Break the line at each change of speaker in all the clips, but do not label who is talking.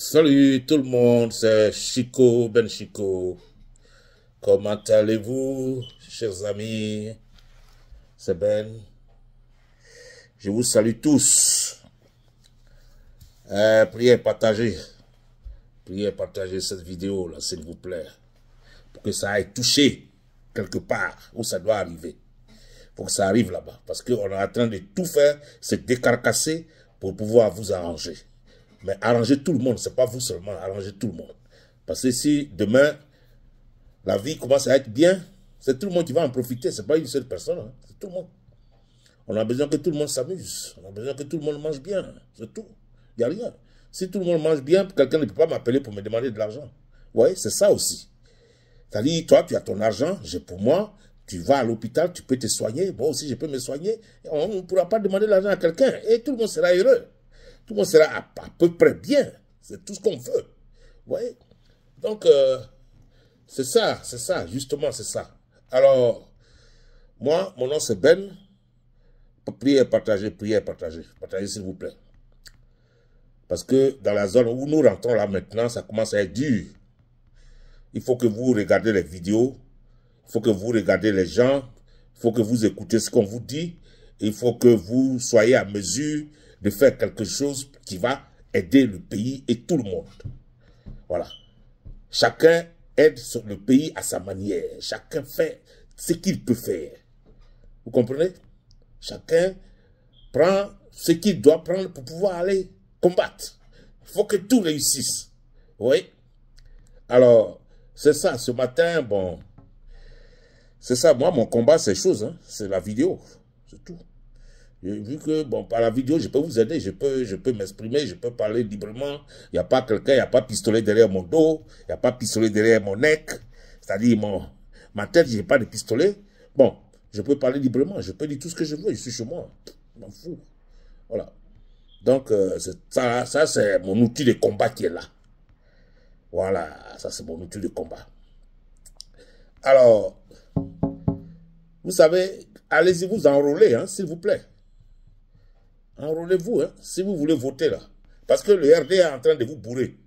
Salut tout le monde, c'est Chico, Ben Chico. Comment allez-vous, chers amis? C'est Ben. Je vous salue tous. Priez partager. Priez partager cette vidéo là, s'il vous plaît. Pour que ça aille toucher quelque part où ça doit arriver. Pour que ça arrive là-bas. Parce qu'on est en train de tout faire, se décarcasser pour pouvoir vous arranger. Mais arranger tout le monde, c'est pas vous seulement, arranger tout le monde. Parce que si demain, la vie commence à être bien, c'est tout le monde qui va en profiter, c'est pas une seule personne, hein, c'est tout le monde. On a besoin que tout le monde s'amuse, on a besoin que tout le monde mange bien, c'est tout. Il n'y a rien. Si tout le monde mange bien, quelqu'un ne peut pas m'appeler pour me demander de l'argent. Vous voyez, c'est ça aussi. C'est-à-dire, toi, tu as ton argent, pour moi, tu vas à l'hôpital, tu peux te soigner, moi aussi je peux me soigner, on ne pourra pas demander l'argent à quelqu'un, et tout le monde sera heureux. Tout le monde sera à peu près bien. C'est tout ce qu'on veut. Vous voyez? Donc, c'est ça, justement, c'est ça. Alors, moi, mon nom c'est Ben. Priez, partagez, partagez s'il vous plaît. Parce que dans la zone où nous rentrons là maintenant, ça commence à être dur. Il faut que vous regardez les vidéos, il faut que vous regardez les gens, il faut que vous écoutez ce qu'on vous dit, il faut que vous soyez à mesure de faire quelque chose qui va aider le pays et tout le monde. Voilà. Chacun aide le pays à sa manière. Chacun fait ce qu'il peut faire. Vous comprenez? Chacun prend ce qu'il doit prendre pour pouvoir aller combattre. Il faut que tout réussisse. Oui. Alors, c'est ça. Ce matin, bon, c'est ça. Moi, mon combat, c'est chose. Hein, c'est la vidéo. C'est tout. Vu que, bon, par la vidéo, je peux vous aider, je peux m'exprimer, je peux parler librement. Il n'y a pas quelqu'un, il n'y a pas pistolet derrière mon dos, il n'y a pas pistolet derrière mon nez. C'est-à-dire, ma tête, je n'ai pas de pistolet. Bon, je peux parler librement, je peux dire tout ce que je veux, je suis chez moi. Je m'en fous. Voilà. Donc, ça c'est mon outil de combat qui est là. Voilà, ça c'est mon outil de combat. Alors, vous savez, allez-y vous enrôler, hein, s'il vous plaît. Enrôlez-vous, hein, si vous voulez voter là. Parce que le RD est en train de vous bourrer.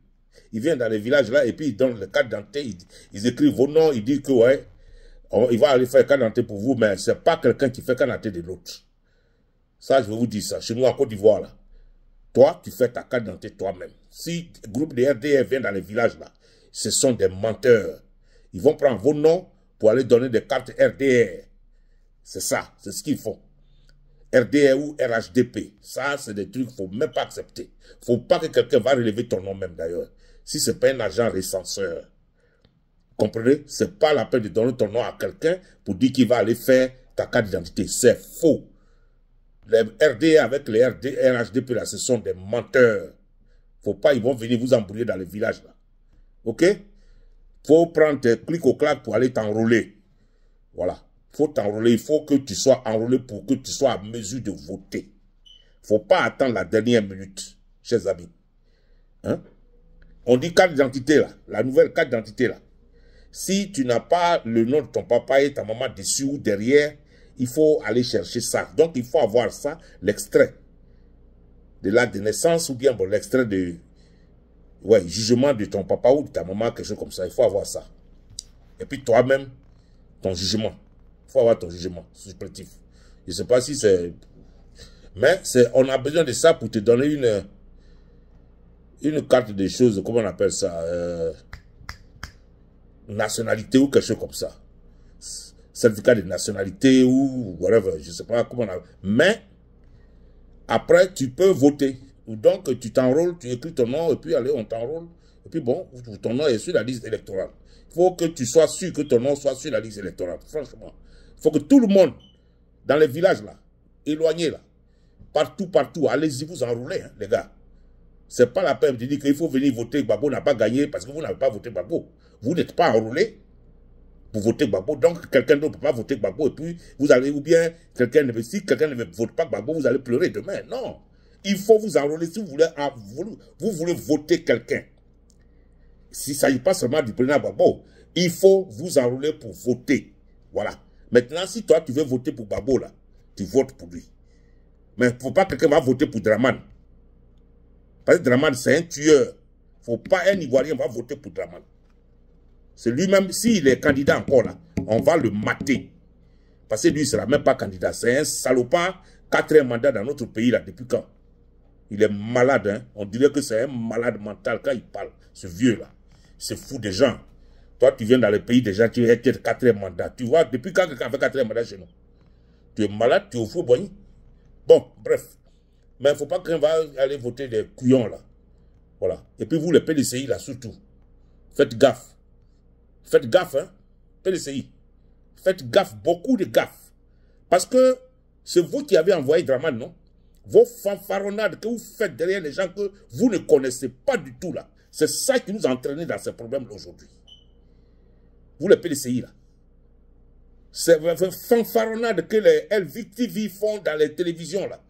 Ils viennent dans les villages là et puis ils donnent le carte d'identité, ils écrivent vos noms, ils disent que ouais, il va aller faire carte d'identité pour vous, mais ce n'est pas quelqu'un qui fait carte d'identité de l'autre. Ça, je vais vous dire ça. Chez nous en Côte d'Ivoire là, toi, tu fais ta carte d'identité toi-même. Si le groupe de RDR vient dans les villages là, ce sont des menteurs. Ils vont prendre vos noms pour aller donner des cartes RDR. C'est ça, c'est ce qu'ils font. RDR ou RHDP, ça c'est des trucs qu'il ne faut même pas accepter. Il ne faut pas que quelqu'un va relever ton nom même d'ailleurs. Si ce n'est pas un agent recenseur. Comprenez? Ce n'est pas la peine de donner ton nom à quelqu'un pour dire qu'il va aller faire ta carte d'identité. C'est faux. Les RDR avec les RHDP là, ce sont des menteurs. Faut pas, ils vont venir vous embrouiller dans les villages là. Ok? Faut prendre tes clics au clac pour aller t'enrôler. Voilà. Faut t'enrôler, il faut que tu sois enrôlé pour que tu sois à mesure de voter. Faut pas attendre la dernière minute, chers amis. Hein? On dit carte d'identité là, la nouvelle carte d'identité là. Si tu n'as pas le nom de ton papa et ta maman dessus ou derrière, il faut aller chercher ça. Donc il faut avoir ça, l'extrait de l'acte de naissance ou bien bon, l'extrait de jugement de ton papa ou de ta maman, quelque chose comme ça. Il faut avoir ça. Et puis toi-même, ton jugement. Il faut avoir ton jugement supplétif. Je ne sais pas si c'est... Mais on a besoin de ça pour te donner une carte de choses, comment on appelle ça, nationalité ou quelque chose comme ça. Certificat de nationalité ou whatever, je ne sais pas comment on appelle. Mais, après, tu peux voter. Donc, tu t'enrôles, tu écris ton nom, et puis allez, on t'enrôle. Et puis bon, ton nom est sur la liste électorale. Il faut que tu sois sûr que ton nom soit sur la liste électorale, franchement. Il faut que tout le monde, dans les villages là, éloignés là, partout, allez-y vous enrôler, hein, les gars. Ce n'est pas la peine de dire qu'il faut venir voter, Gbagbo n'a pas gagné parce que vous n'avez pas voté Gbagbo. Vous n'êtes pas enrôlé pour voter Gbagbo, donc quelqu'un d'autre ne peut pas voter Gbagbo, et puis vous allez, ou bien, si quelqu'un ne vote pas Gbagbo, vous allez pleurer demain. Non. Il faut vous enrôler si vous voulez voter quelqu'un. S'il ne s'agit pas seulement du président Gbagbo, il faut vous enrôler pour voter. Voilà. Maintenant, si toi, tu veux voter pour Gbagbo, là, tu votes pour lui. Mais il ne faut pas que quelqu'un va voter pour Dramane. Parce que Dramane, c'est un tueur. Faut pas un Ivoirien va voter pour Dramane. C'est lui-même, s'il est candidat encore là, on va le mater. Parce que lui, il ne sera même pas candidat. C'est un salopard, 4e mandat dans notre pays là, depuis quand? Il est malade, hein? On dirait que c'est un malade mental quand il parle, ce vieux-là. C'est fou des gens. Toi, tu viens dans le pays des gens, tu es 4e mandat. Tu vois, depuis quand quelqu'un fait 4e mandat chez nous? Tu es malade, tu es au faux boigny. Bon, bref. Mais il ne faut pas qu'on va aller voter des couillons, là. Voilà. Et puis vous, les PDCI, là, surtout. Faites gaffe. Faites gaffe, hein? PDCI. Faites gaffe, beaucoup de gaffe. Parce que c'est vous qui avez envoyé Dramane, non? Vos fanfaronnades que vous faites derrière les gens que vous ne connaissez pas du tout là. C'est ça qui nous a entraînés dans ces problèmes aujourd'hui. Vous les PDCI là. C'est vos fanfaronnades que les LVTV font dans les télévisions là.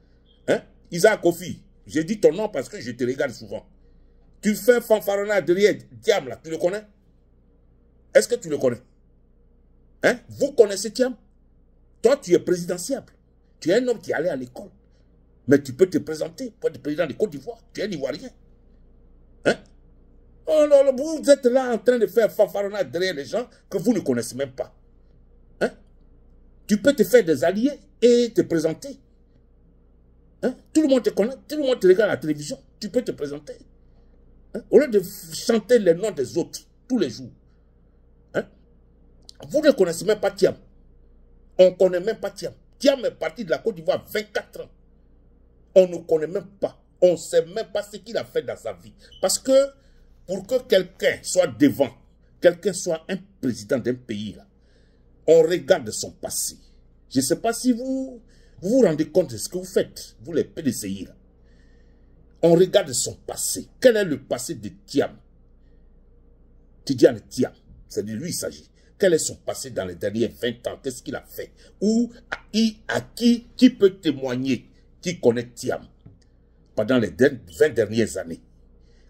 Hein? Isaac Kofi, j'ai dit ton nom parce que je te regarde souvent. Tu fais fanfaronnade derrière Thiam là, tu le connais? Est-ce que tu le connais? Hein? Vous connaissez Thiam? Toi tu es présidentiable. Tu es un homme qui est allé à l'école. Mais tu peux te présenter pour être président de Côte d'Ivoire. Tu es un Ivoirien. Hein? Oh là là, vous êtes là en train de faire fanfaronnade derrière les gens que vous ne connaissez même pas. Hein? Tu peux te faire des alliés et te présenter. Hein? Tout le monde te connaît, tout le monde te regarde à la télévision. Tu peux te présenter. Hein? Au lieu de chanter les noms des autres tous les jours. Hein? Vous ne connaissez même pas Thiam. On ne connaît même pas Thiam. Thiam est parti de la Côte d'Ivoire 24 ans. On ne connaît même pas. On ne sait même pas ce qu'il a fait dans sa vie. Parce que pour que quelqu'un soit devant, quelqu'un soit un président d'un pays, là, on regarde son passé. Je ne sais pas si vous vous rendez compte de ce que vous faites, vous les PDCI. Là. On regarde son passé. Quel est le passé de Thiam? Tidiane Thiam, c'est de lui il s'agit. Quel est son passé dans les derniers 20 ans? Qu'est-ce qu'il a fait? Ou à qui peut témoigner? Qui connaît Thiam pendant les 20 dernières années?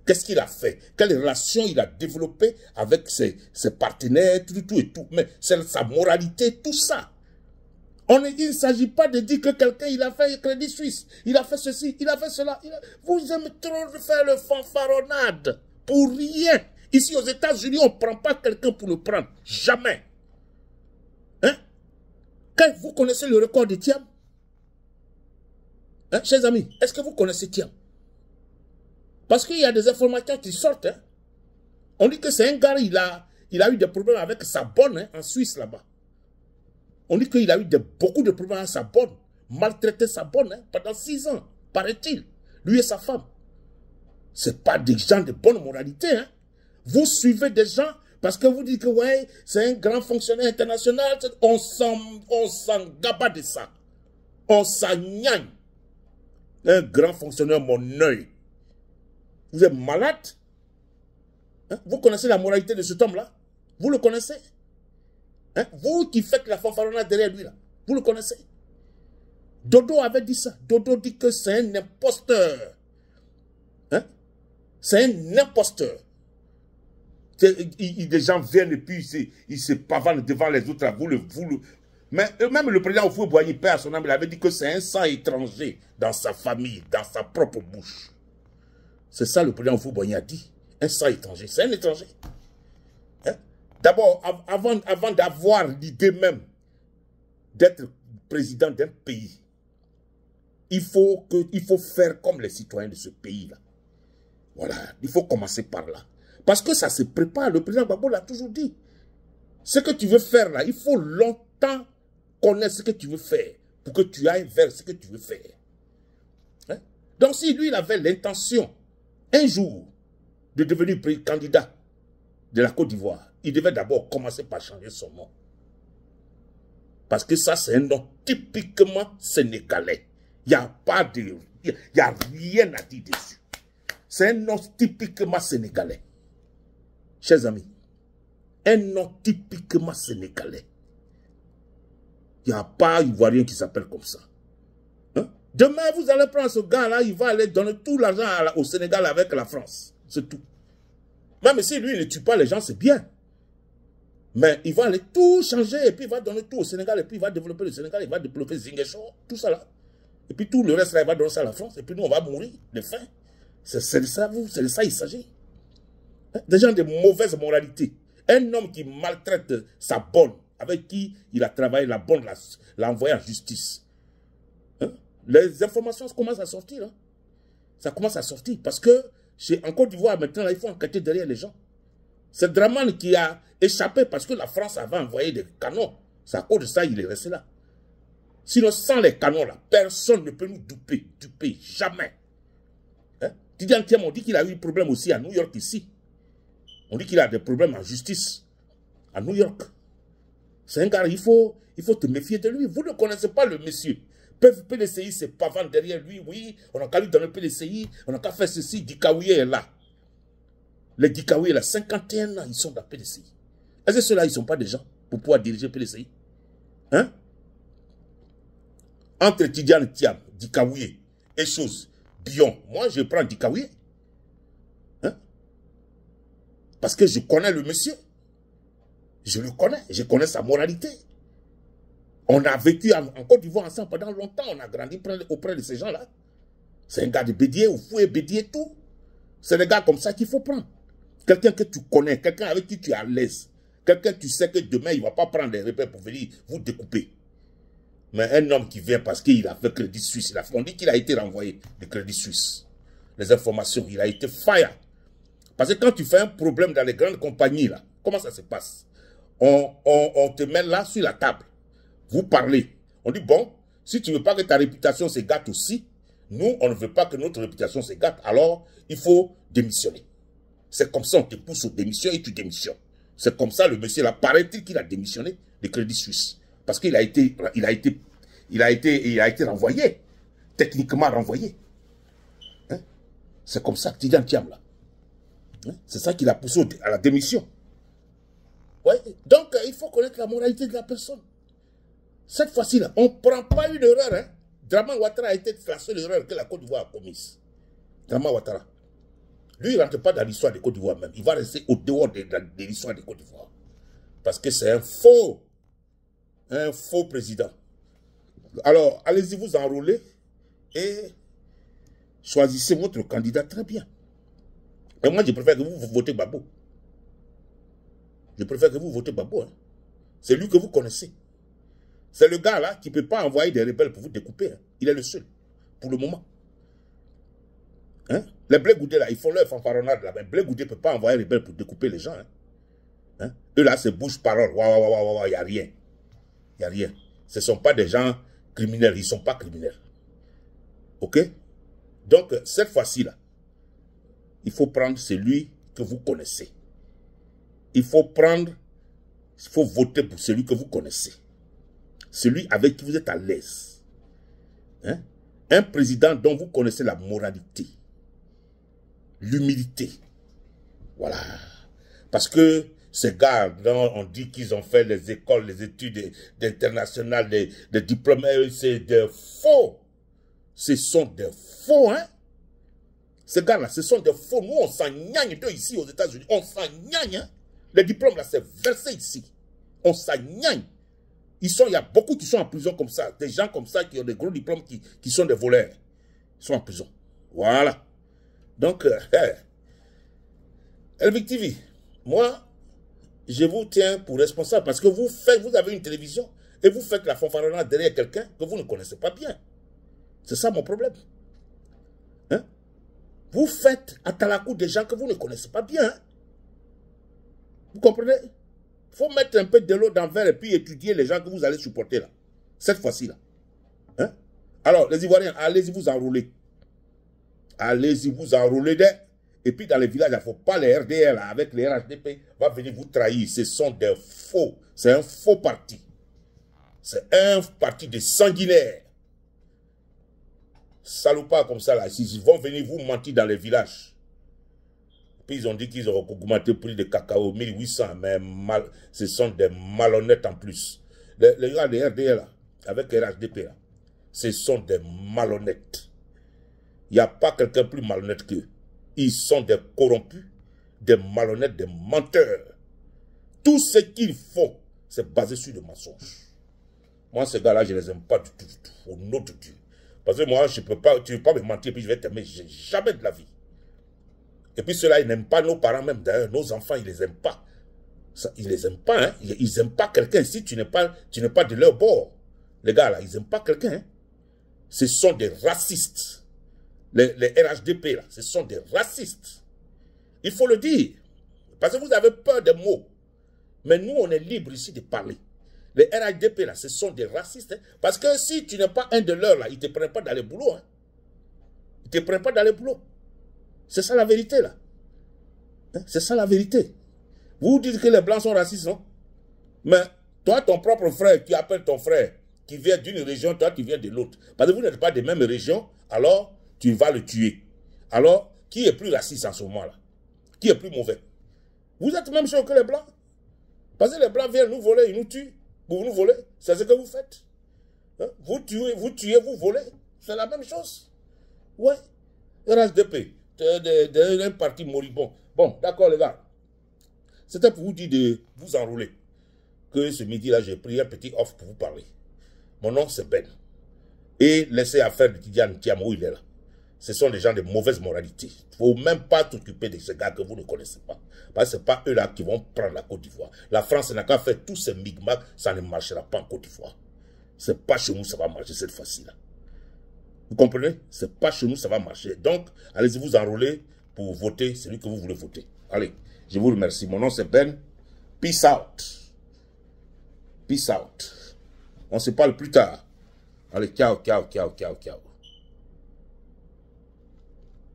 Qu'est-ce qu'il a fait? Quelle relation il a développée avec ses partenaires, tout et tout. Mais c'est sa moralité, tout ça. Il ne s'agit pas de dire que quelqu'un, il a fait Crédit Suisse, il a fait ceci, il a fait cela. Vous aimez trop faire le fanfaronnade pour rien. Ici aux États-Unis, on ne prend pas quelqu'un pour le prendre. Jamais. Hein? Quand vous connaissez le record de Thiam? Hein, chers amis, est-ce que vous connaissez Thiam? Parce qu'il y a des informations qui sortent. Hein. On dit que c'est un gars, il a eu des problèmes avec sa bonne hein, en Suisse là-bas. On dit qu'il a eu beaucoup de problèmes avec sa bonne. Maltraité sa bonne hein, pendant 6 ans, paraît-il. Lui et sa femme. Ce n'est pas des gens de bonne moralité. Hein. Vous suivez des gens parce que vous dites que ouais, c'est un grand fonctionnaire international. On s'en gaba de ça. On s'en gagne. Un grand fonctionnaire, mon œil. Vous êtes malade? Hein? Vous connaissez la moralité de cet homme-là? Vous le connaissez? Hein? Vous qui faites la fanfaronnade derrière lui, là, vous le connaissez? Dodo avait dit ça. Dodo dit que c'est un imposteur. Hein? C'est un imposteur. Des gens viennent et puis ils se pavanent devant les autres. Là, mais même le président Houphouët-Boigny, père à son âme, il avait dit que c'est un sang étranger dans sa famille, dans sa propre bouche. C'est ça le président Houphouët-Boigny a dit. Un sang étranger. C'est un étranger. Hein? D'abord, avant d'avoir l'idée même d'être président d'un pays, il faut faire comme les citoyens de ce pays-là. Voilà. Il faut commencer par là. Parce que ça se prépare. Le président Gbagbo l'a toujours dit. Ce que tu veux faire là, il faut longtemps connaître ce que tu veux faire pour que tu ailles vers ce que tu veux faire. Hein? Donc si lui, il avait l'intention, un jour, de devenir candidat de la Côte d'Ivoire, il devait d'abord commencer par changer son nom. Parce que ça, c'est un nom typiquement sénégalais. Il n'y a pas de... Il n'y a rien à dire dessus. C'est un nom typiquement sénégalais. Chers amis, un nom typiquement sénégalais. Il n'y a pas Ivoirien qui s'appelle comme ça. Hein? Demain, vous allez prendre ce gars-là, il va aller donner tout l'argent au Sénégal avec la France. C'est tout. Même si lui, il ne tue pas les gens, c'est bien. Mais il va aller tout changer et puis il va donner tout au Sénégal et puis il va développer le Sénégal, il va développer Ziguinchor, tout ça là. Et puis tout le reste là, il va donner ça à la France et puis nous, on va mourir de faim. C'est de ça, il s'agit. Hein? Des gens de mauvaise moralité. Un homme qui maltraite sa bonne, avec qui il a travaillé, la bonne l'a envoyé en justice. Hein? Les informations commencent à sortir. Hein? Ça commence à sortir. Parce que en Côte d'Ivoire, maintenant, là, il faut enquêter derrière les gens. C'est Dramane qui a échappé parce que la France avait envoyé des canons. C'est à cause de ça qu'il est resté là. Sinon, sans les canons là, personne ne peut nous duper, jamais. Hein? Tidjane Thiam, on dit qu'il a eu des problèmes aussi à New York ici. On dit qu'il a des problèmes en justice à New York. C'est un gars, il faut te méfier de lui. Vous ne connaissez pas le monsieur. PDCI, c'est pas vendre derrière lui. Oui, on n'a qu'à lui donner le PDCI, on n'a qu'à faire ceci. Dikaouye est là. Les Dikaouye, là, 51 ans, ils sont dans le PDCI. Est-ce que ceux-là, ils ne sont pas des gens pour pouvoir diriger le PDCI? Hein? Entre Tidjane Thiam, Dikaouye et chose, Bion, moi, je prends Dikaouye. Hein? Parce que je connais le monsieur. Je le connais. Je connais sa moralité. On a vécu en Côte d'Ivoire ensemble pendant longtemps. On a grandi auprès de ces gens-là. C'est un gars de Bédier, ou Foué, Bédier, tout. C'est des gars comme ça qu'il faut prendre. Quelqu'un que tu connais, quelqu'un avec qui tu es à l'aise. Quelqu'un que tu sais que demain, il ne va pas prendre des repères pour venir vous découper. Mais un homme qui vient parce qu'il a fait Crédit Suisse, on dit qu'il a été renvoyé de Crédit Suisse. Les informations, il a été fire. Parce que quand tu fais un problème dans les grandes compagnies, là, comment ça se passe? On te met là sur la table. Vous parlez. On dit, bon, si tu ne veux pas que ta réputation se gâte aussi, nous, on ne veut pas que notre réputation se gâte, alors il faut démissionner. C'est comme ça, on te pousse aux démissions et tu démissionnes. C'est comme ça, le monsieur là, paraît-il qu'il a démissionné de Crédit Suisse. Parce qu'il a été renvoyé. Techniquement renvoyé. Hein? C'est comme ça que Tidjane Thiam là. Hein? C'est ça qui l'a poussé à la démission. Ouais. Donc, il faut connaître la moralité de la personne. Cette fois-ci là, on ne prend pas une erreur. Hein? Dramane Ouattara a été la seule erreur que la Côte d'Ivoire a commise. Dramane Ouattara. Lui, il ne rentre pas dans l'histoire de Côte d'Ivoire même. Il va rester au dehors de l'histoire de Côte d'Ivoire. Parce que c'est un faux président. Alors, allez-y vous enrôler et choisissez votre candidat très bien. Et moi, je préfère que vous votez Gbagbo. Je préfère que vous votez Gbagbo. Hein. C'est lui que vous connaissez. C'est le gars là qui ne peut pas envoyer des rebelles pour vous découper. Hein. Il est le seul, pour le moment. Hein? Les Blé Goudé là, ils font leur fanfaronnade là. Mais Blé Goudé ne peut pas envoyer des rebelles pour découper les gens. Hein? Hein? Eux là, c'est bouche-parole. Il n'y a rien. Il n'y a rien. Ce ne sont pas des gens criminels. Ils ne sont pas criminels. Ok? Donc, cette fois-ci là, il faut prendre celui que vous connaissez. Il faut voter pour celui que vous connaissez. Celui avec qui vous êtes à l'aise. Hein? Un président dont vous connaissez la moralité. L'humilité. Voilà. Parce que ces gars, dont on dit qu'ils ont fait les écoles, les études internationales, des diplômes, c'est des faux. Ce sont des faux, hein? Ces gars-là, ce sont des faux. Nous, on s'en gagne ici aux États-Unis. On s'en gagne, hein? Les diplômes, là, c'est versé ici. On s'en gagne. Il y a beaucoup qui sont en prison comme ça. Des gens comme ça qui ont des gros diplômes qui sont des voleurs. Ils sont en prison. Voilà. Donc, Elvic TV, moi, je vous tiens pour responsable parce que vous avez une télévision et vous faites la fanfaronnade derrière quelqu'un que vous ne connaissez pas bien. C'est ça mon problème. Hein? Vous faites à Talakou des gens que vous ne connaissez pas bien. Hein? Vous comprenez? Il faut mettre un peu de l'eau dans le verre et puis étudier les gens que vous allez supporter là. Cette fois-ci là. Hein? Alors, les Ivoiriens, allez-y vous enrôler. Allez-y vous enrôler. Et puis dans les villages, il ne faut pas les RDR là, avec les RHDP, va venir vous trahir. Ce sont des faux. C'est un faux parti. C'est un parti de sanguinaires. Salopards comme ça là. Ils vont venir vous mentir dans les villages. Puis ils ont dit qu'ils ont augmenté le prix de cacao, 1800, mais ce sont des malhonnêtes en plus. Les gars des RDR là, avec les RHDP là, ce sont des malhonnêtes. Il n'y a pas quelqu'un plus malhonnête qu'eux. Ils sont des corrompus, des malhonnêtes, des menteurs. Tout ce qu'ils font, c'est basé sur des mensonges. Moi, ces gars-là, je ne les aime pas du tout, au nom de Dieu. Parce que moi, je peux pas, tu ne peux pas me mentir, puis je vais t'aimer jamais de la vie. Et puis ceux-là, ils n'aiment pas nos parents même. D'ailleurs, nos enfants, ils les aiment pas. Ça, ils les aiment pas. Hein. Ils n'aiment pas quelqu'un si tu n'es pas de leur bord. Les gars, là, ils n'aiment pas quelqu'un. Hein. Ce sont des racistes. Les RHDP, là, ce sont des racistes. Il faut le dire. Parce que vous avez peur des mots. Mais nous, on est libre ici de parler. Les RHDP, là, ce sont des racistes. Hein. Parce que si tu n'es pas un de leurs, là, ils ne te prennent pas dans les boulots. Hein. Ils ne te prennent pas dans les boulots. C'est ça la vérité, là. Hein? C'est ça la vérité. Vous dites que les Blancs sont racistes, non? Mais toi, ton propre frère, tu appelles ton frère, qui vient d'une région, toi, tu viens de l'autre. Parce que vous n'êtes pas des mêmes régions, alors tu vas le tuer. Alors, qui est plus raciste en ce moment-là? Qui est plus mauvais? Vous êtes même chose que les Blancs. Parce que les Blancs viennent nous voler, ils nous tuent. Pour nous voler, c'est ce que vous faites. Hein? Vous tuez, vous volez. C'est la même chose. Ouais. RHDP, un parti moribond. Bon, d'accord les gars. C'était pour vous dire de vous enrôler. Que ce midi-là, j'ai pris un petit off pour vous parler. Mon nom, c'est Ben. Et laissez affaire de Tidiane Tiamo, il est là. Ce sont des gens de mauvaise moralité. Il ne faut même pas t'occuper de ces gars que vous ne connaissez pas. Parce que ce n'est pas eux là qui vont prendre la Côte d'Ivoire. La France n'a qu'à faire tous ces migmacs, ça ne marchera pas en Côte d'Ivoire. Ce n'est pas chez nous ça va marcher cette fois-ci-là. Vous comprenez? Ce n'est pas chez nous ça va marcher. Donc, allez-y vous enrôler pour voter celui que vous voulez voter. Allez, je vous remercie. Mon nom c'est Ben. Peace out. Peace out. On se parle plus tard. Allez, ciao, ciao, ciao, ciao, ciao.